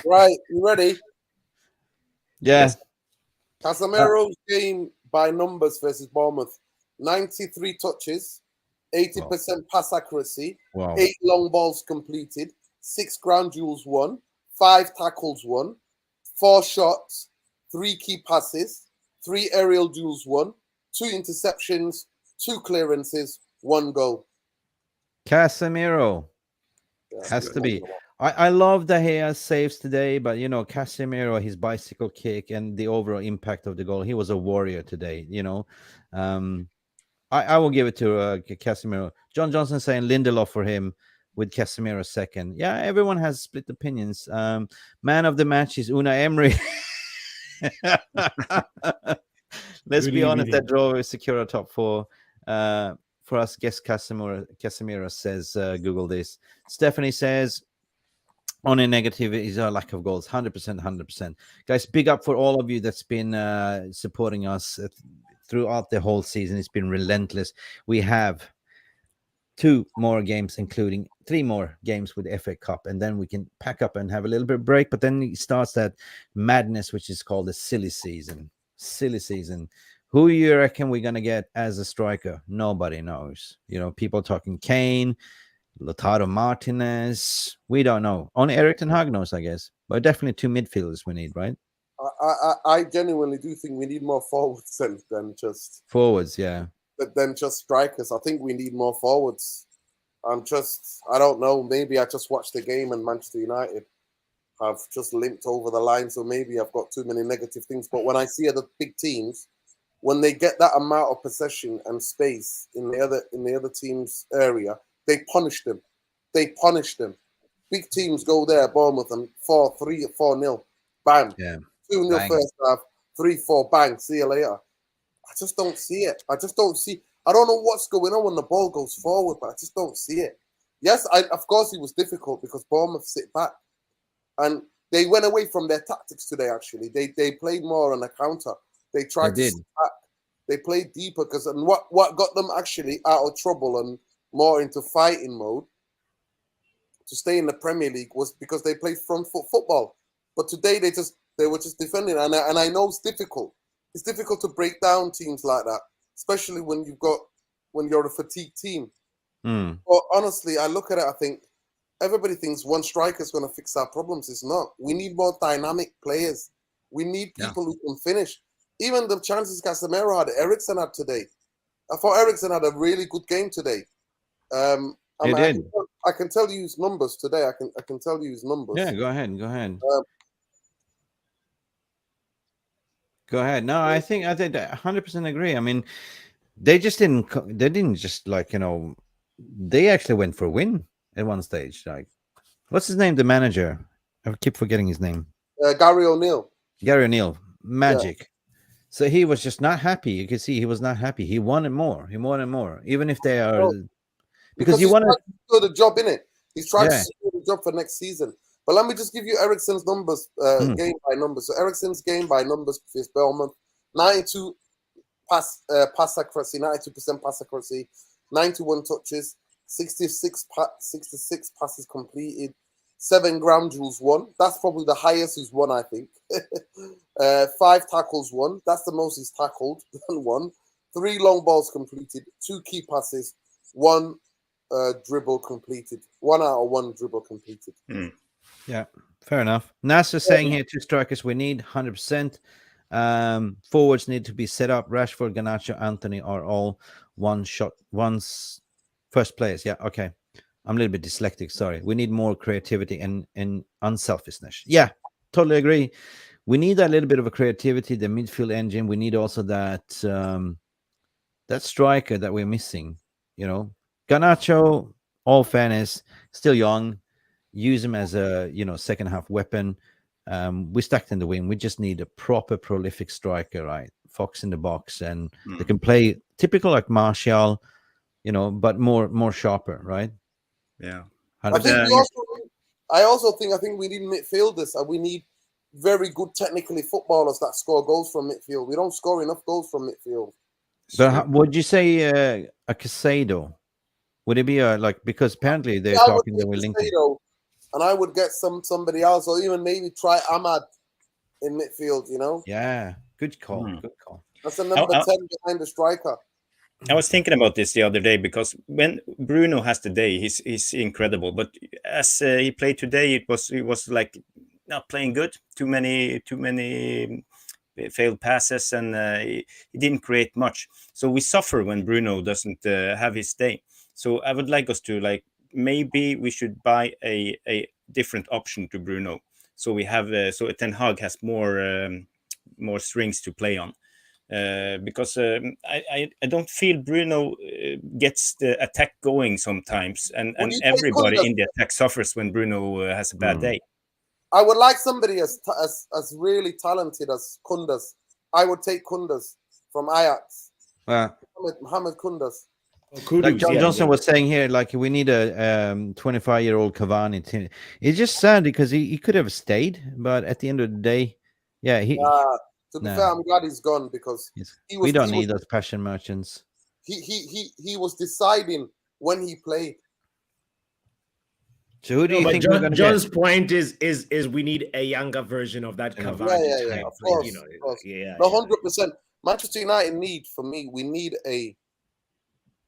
Right, you ready? Yes. Casemiro's game by numbers versus Bournemouth: 93 touches, 80% pass accuracy, 8 long balls completed, 6 ground duels won, 5 tackles won, 4 shots, 3 key passes, 3 aerial duels won, 2 interceptions, 2 clearances, 1 goal. Casemiro has to be. I love De Gea saves today, but you know, Casemiro, his bicycle kick and the overall impact of the goal, he was a warrior today. You know, I will give it to Casemiro. John Johnson saying Lindelof for him, with Casemiro second. Yeah, everyone has split opinions. Man of the match is Unai Emery. Let's be honest, that draw will secure a top 4. For us, guess Casemiro says, Google this. Stephanie says, on a negative is our lack of goals. 100%, 100%. Guys, big up for all of you that's been supporting us throughout the whole season. It's been relentless. We have 2 more games, including 3 more games with the FA Cup, and then we can pack up and have a little bit of break. But then it starts that madness, which is called the silly season. Silly season. Who you reckon we're going to get as a striker? Nobody knows. You know, people talking Kane, Lautaro Martinez. We don't know. Only Erik ten Hag knows, I guess. But definitely 2 midfielders we need, right? I genuinely do think we need more forwards than just forwards, yeah. Than just strikers. I think we need more forwards. I don't know. Maybe I just watched the game and Manchester United have just limped over the line, so maybe I've got too many negative things. But when I see other big teams, when they get that amount of possession and space in the other team's area, they punish them. They punish them. Big teams go there, Bournemouth, and 4-3 or 4-0. Bang. Yeah. 2-0 first half, 3-4, bang. See you later. I just don't see it. I don't know what's going on when the ball goes forward, but I just don't see it. Yes, of course it was difficult because Bournemouth sit back. And they went away from their tactics today, actually. They played more on the counter. They tried to sit back. They played deeper because what got them actually out of trouble and more into fighting mode to stay in the Premier League was because they played front foot football. But today they were just defending, and I know it's difficult. It's difficult to break down teams like that, especially when you're a fatigued team. But honestly, I look at it, I think everybody thinks one striker is going to fix our problems. It's not. We need more dynamic players. We need people who can finish. Even the chances Casemiro had, Eriksen had today. I thought Eriksen had a really good game today. He did. I can tell you his numbers today. I can tell you his numbers. Yeah, go ahead. Go ahead. No, I think 100% agree. I mean, they didn't just like, you know, they actually went for a win at one stage. Like, what's his name? The manager. I keep forgetting his name. Gary O'Neill. Magic. Yeah. So he was just not happy. You can see he was not happy. He wanted more. Even if they are, because you want to do the job in it. He's trying to secure the job for next season. But let me just give you Eriksen's numbers, game by numbers. So Eriksen's game by numbers is Bournemouth: 92 pass accuracy, 92% pass accuracy, 91 touches, 66 passes completed, 7 ground duels won. That's probably the highest he's won, I think. 5 tackles won. That's the most he's tackled and won. 3 long balls completed, 2 key passes, 1 dribble completed. 1 out of 1 dribble completed. Yeah, fair enough. Nasser saying here 2 strikers we need 100%. Forwards need to be set up. Rashford, Garnacho, Anthony are all first players. Yeah, okay. I'm a little bit dyslexic. Sorry. We need more creativity and unselfishness. Yeah, totally agree. We need a little bit of a creativity, the midfield engine. We need also that striker that we're missing. You know, Garnacho, all fairness, still young. Use him as a second half weapon. We're stacked in the wing. We just need a proper prolific striker, right? Fox in the box, and they can play typical like Martial, but more sharper, right? Yeah. I think But, I think we need midfielders, and we need very good technically footballers that score goals from midfield. We don't score enough goals from midfield. would you say a Casado? Would it be because apparently they're I would talking that take we're linking. Casado, and I would get somebody else, or even maybe try Ahmad in midfield. Yeah, good call. Good call. That's a number 10 behind the striker. I was thinking about this the other day, because when Bruno has the day, he's incredible. But as he played today, it was like not playing good. Too many failed passes, and he didn't create much. So we suffer when Bruno doesn't have his day. So I would like us to maybe we should buy a different option to Bruno. So we have so Ten Hag has more strings to play on. Because I don't feel Bruno gets the attack going sometimes, and everybody in the attack suffers when Bruno has a bad day. I would like somebody as really talented as Kundus. I would take Kundus from Ajax. Mohamed Kundus. Like Johnson was saying here, we need a 25-year-old Cavani. It's just sad because he could have stayed, but at the end of the day, yeah, to be fair, I'm glad he's gone, because we don't need those passion merchants. He was deciding when he played. So who do you think we're going to John's point is we need a younger version of that Cavani type. Of course, no, 100%. Manchester United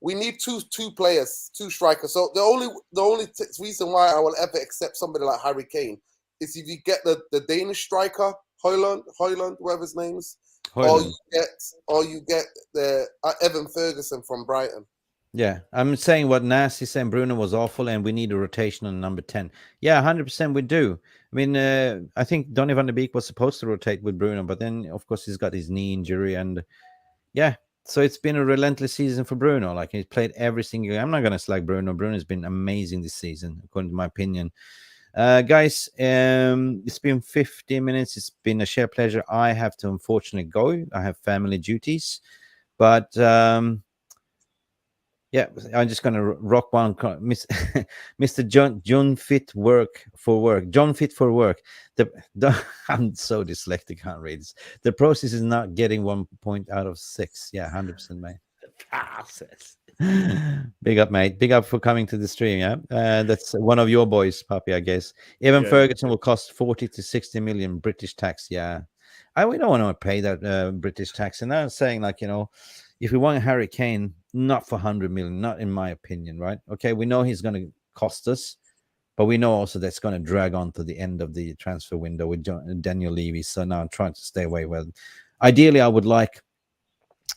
we need two players, two strikers. So the only reason why I will ever accept somebody like Harry Kane is if you get the Danish striker, Højlund, whatever his name is, or you get the Evan Ferguson from Brighton. Yeah, I'm saying what Nas is saying. Bruno was awful, and we need a rotation on number 10. Yeah, 100% we do. I mean, I think Donny van de Beek was supposed to rotate with Bruno, but then, of course, he's got his knee injury, and yeah, so it's been a relentless season for Bruno. He's played every single game. I'm not going to slag Bruno. Bruno's been amazing this season, according to my opinion. Guys, it's been 50 minutes. It's been a sheer pleasure. I have to unfortunately go. I have family duties, but yeah, I'm just gonna rock one. Mr. John Fit for work. John Fit for work. I'm so dyslexic. Can't read this. The process is not getting 1 point out of 6. Yeah, 100%, mate. Process. Big up, mate. Big up for coming to the stream. Yeah, that's one of your boys, Pappi, I guess. Evan Ferguson will cost 40 to 60 million British tax. Yeah, we don't want to pay that British tax. And I'm saying, if we want Harry Kane, not for 100 million, not in my opinion, right? Okay, we know he's going to cost us, but we know also that's going to drag on to the end of the transfer window with Daniel Levy. So now I'm trying to stay away. Well, ideally, I would like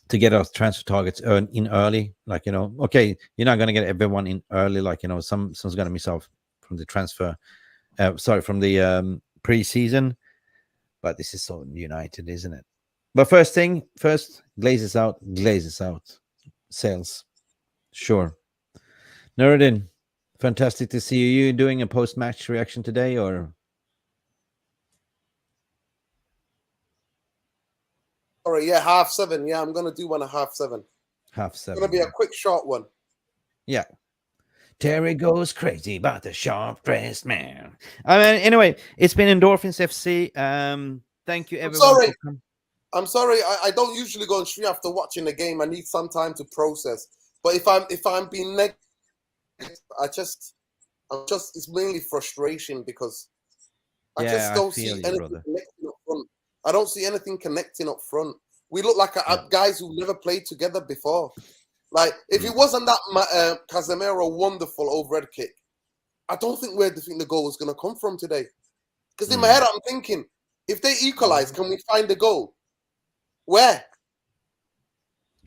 to get our transfer targets in early. Okay, you're not going to get everyone in early. Someone's going to miss out from the transfer. From the pre-season. But this is so United, isn't it? But first, Glazes out. Sales. Sure. Nuruddin, fantastic to see you. You doing a post-match reaction today, or? All right, yeah, 7:30. Yeah, I'm going to do one at 7:30. 7:30. It's going to be a quick, short one. Yeah. Terry goes crazy about the sharp-dressed man. Anyway, it's been Endorphins FC. Thank you, everyone. I'm sorry. I don't usually go on stream after watching the game. I need some time to process. But if I'm being negative, it's mainly frustration, because I just don't see anything connecting up front. I don't see anything connecting up front. We look like guys who never played together before. If it wasn't that Casemiro wonderful overhead kick, I don't think where the goal was going to come from today. Because in my head, I'm thinking, if they equalize, can we find the goal? Where?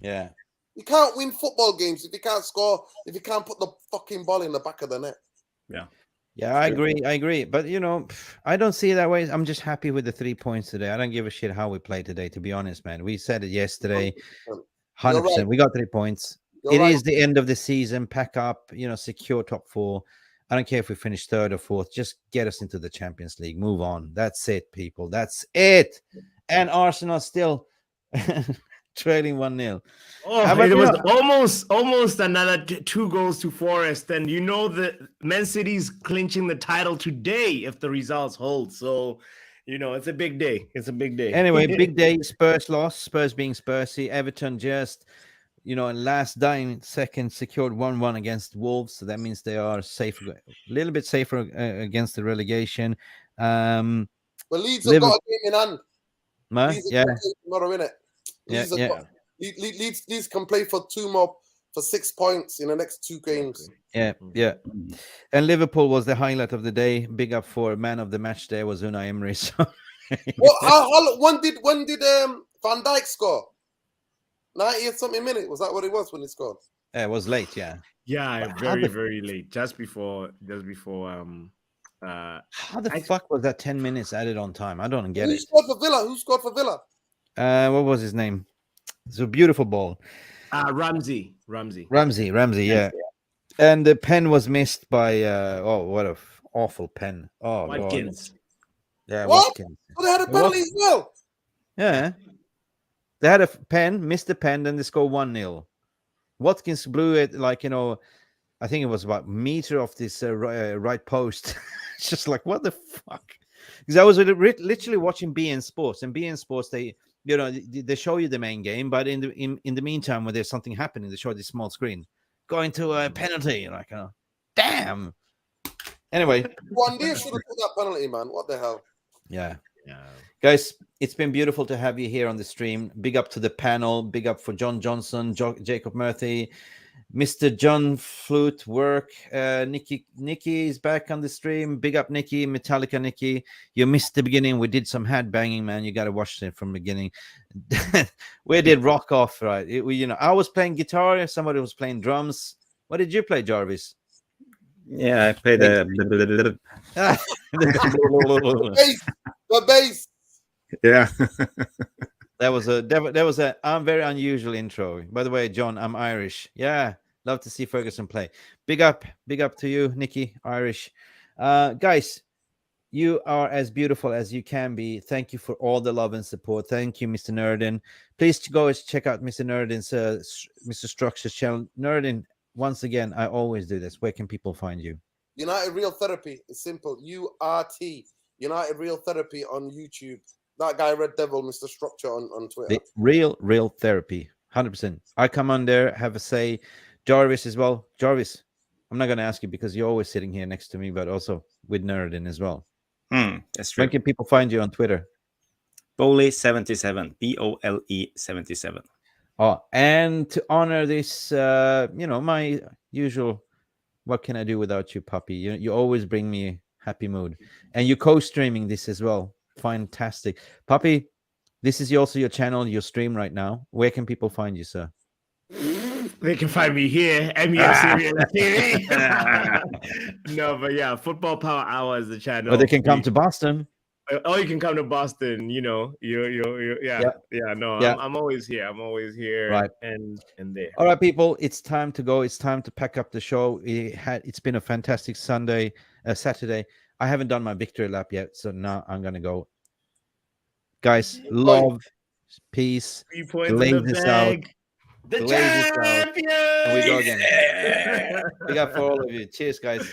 Yeah. You can't win football games if you can't score, if you can't put the fucking ball in the back of the net. Yeah. Yeah, I agree. But, I don't see it that way. I'm just happy with the 3 points today. I don't give a shit how we play today, to be honest, man. We said it yesterday. 100%. Right. We got 3 points. It is the end of the season. Pack up, secure top 4. I don't care if we finish 3rd or 4th. Just get us into the Champions League. Move on. That's it, people. That's it. And Arsenal still trailing 1-0. Oh, How about it was you? almost another 2 goals to Forest, and you know the Man City's clinching the title today if the results hold. So, you know, it's a big day. It's a big day. Anyway, big day. Spurs lost. Spurs being Spursy. Everton just, in last dying second secured 1-1 against Wolves. So that means they are safer, a little bit safer against the relegation. But Leeds have got a game in hand. Leeds yeah. Tomorrow, innit? Leeds can play for 6 points in the next 2 games. Yeah. And Liverpool was the highlight of the day. Big up for man of the match there was Unai Emery. So. Well, when did Van Dijk score? 90th something minute. Was that what it was when he scored? It was late, yeah. Yeah, very late. Just before how the fuck was that 10 minutes added on time? I don't get it. Who scored for Villa? What was his name? It's a beautiful ball. Ramsey, yeah. And the pen was missed by what a awful pen. Oh, Watkins. God. Yeah, what? Watkins. Oh, they had a penalty as well. Yeah. They had a pen, missed the pen, then they scored 1-0. Watkins blew it I think it was about a meter off this right post. It's just like, what the fuck? Because I was literally watching BN Sports, and BN Sports, they show you the main game, but in the meantime, when there's something happening, they show this small screen going to a penalty. Like, damn. Anyway, one day should have put that penalty, man. What the hell? Yeah. Guys, it's been beautiful to have you here on the stream. Big up to the panel. Big up for John Johnson, Jacob Murphy, Mr. John Flute Work. Nikki is back on the stream. Big up, Nikki. Metallica Nikki. You missed the beginning. We did some head banging, man. You got to watch it from the beginning. We did rock off, right? I was playing guitar. Somebody was playing drums. What did you play, Jarvis? Yeah, I played the bass. Yeah. That was a very unusual intro. By the way, John, I'm Irish. Yeah, love to see Ferguson play. Big up to you, Nikki, Irish. Guys, you are as beautiful as you can be. Thank you for all the love and support. Thank you, Mr. Nerdin. Please go check out Mr. Nerdin's Mr. Structure's channel. Nerdin, once again, I always do this. Where can people find you? United Real Therapy. It's simple. URT. United Real Therapy on YouTube. That guy, Red Devil, Mr. Structure on Twitter. The real therapy, 100%. I come on there, have a say. Jarvis as well. Jarvis, I'm not going to ask you because you're always sitting here next to me, but also with Nerdin as well. That's true. Where can people find you on Twitter? Bole77, BOLE77. Oh, and to honor this, my usual, what can I do without you, Pappi? You always bring me a happy mood. And you're co-streaming this as well. Fantastic. Pappi, this is also your channel, your stream right now. Where can people find you, sir? They can find me here, Mufc Realist TV. No, but yeah, Football Power Hour is the channel. Or they can come to Boston. Oh, you can come to Boston. No, I'm always here. I'm always here, right, and there. All right, people, it's time to go. It's time to pack up the show. It's been a fantastic Saturday. I haven't done my victory lap yet, so now I'm gonna go. Guys, love, peace. 3 points in the bag. The champion! And we go again. We got for all of you. Cheers, guys.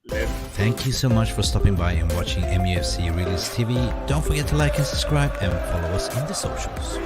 Thank you so much for stopping by and watching Mufc Realist TV. Don't forget to like and subscribe and follow us on the socials.